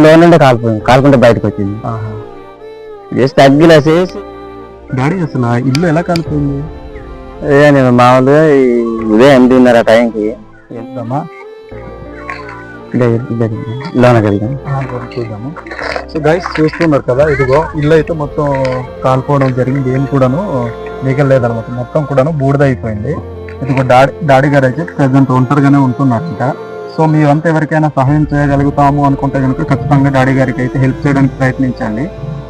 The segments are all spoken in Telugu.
లోన్ నుండి కాలుకుంటే బయటకు వచ్చింది. జస్ట్ తగ్గిలా చేసి డాడీ అసలు ఆ ఇల్లు ఎలా కాలిపోయింది? నేను మామూలుగా ఉదయం 8:30 టైంకి వెళ్దామా? లోనకి వెళ్దాం. చూద్దాము. సో గైస్ చూస్తున్నారు కదా, ఇదిగో ఇల్లు అయితే మొత్తం కాలిపోవడం జరిగింది. ఏం కూడాను మిగలలేదన్నమాట, మొత్తం కూడాను బూడిద అయిపోయింది. ఇదిగో డాడీ గారు అయితే ప్రజెంట్ ఒంటరిగానే ఉంటున్నారంట. సో మీ వంతు ఎవరికైనా సహాయం చేయగలుగుతాము అనుకుంటే కనుక ఖచ్చితంగా డాడీ గారికి అయితే హెల్ప్ చేయడానికి ప్రయత్నించండి.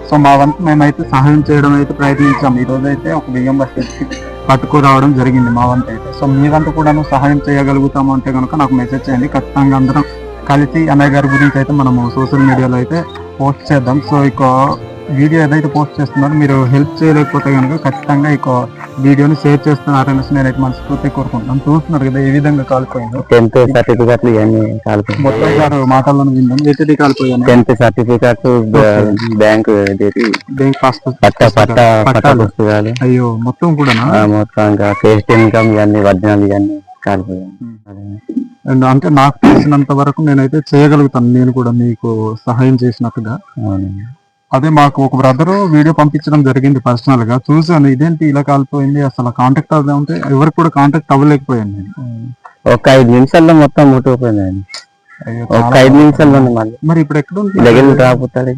సో మా వంతు మేమైతే సహాయం చేయడం అయితే ప్రయత్నించాము. ఈ రోజు అయితే ఒక బియ్యం బస్తా పట్టుకురావడం జరిగింది మా వంతు అయితే. సో మీ వంతు కూడాను సహాయం చేయగలుగుతాము అంటే కనుక నాకు మెసేజ్ చేయండి. ఖచ్చితంగా అందరం కలిసి అన్నయ్య గారి గురించి అయితే మనము సోషల్ మీడియాలో అయితే పోస్ట్ చేద్దాం. సో ఇక వీడియో ఏదైతే పోస్ట్ చేస్తున్నారో మీరు హెల్ప్ చేయలేకపోతే కనుక ఖచ్చితంగా ఇక వీడియోని షేర్ చేస్తున్నారనేసి నేనైతే మనస్ఫూర్తిగా కోరుకుంటున్నాను. చూస్తున్నారు కదా ఏ విధంగా కాలిపోయిందో. 10th సర్టిఫికెట్లు ఇవన్నీ కాలిపోయింది. మొత్తం గారు మాటలను విందాం. ఏదైతే కాలిపోయాను? 10th సర్టిఫికెట్, బ్యాంక్ పట్టా పుస్తకాలు, అయ్యో మొత్తం కూడా మొత్తం ఇంకా పేస్ట్ ఇన్కమ్ ఇవన్నీ ఒరిజినల్ ఇవన్నీ కాలిపోయాయి. అండ్ అంటే నాకు తెలిసినంత వరకు నేనైతే చేయగలుగుతాను, నేను కూడా మీకు సహాయం చేసినట్టుగా. అదే మాకు ఒక బ్రదర్ వీడియో పంపించడం జరిగింది పర్సనల్ గా, చూసాను ఇదేంటి ఇలా కాలిపోయింది, అసలు కాంటాక్ట్ అవుదామంటే ఎవరికి కూడా కాంటాక్ట్ అవ్వలేకపోయాను నేను. ఒక 5 నిమిషాల్లో మొత్తం ముట్టుకుపోయింది. ఒక 5 నిమిషాల్లో మళ్ళీ. మరి ఇప్పుడు ఎక్కడ ఉంది? దగ్గర రాకపోతాడు.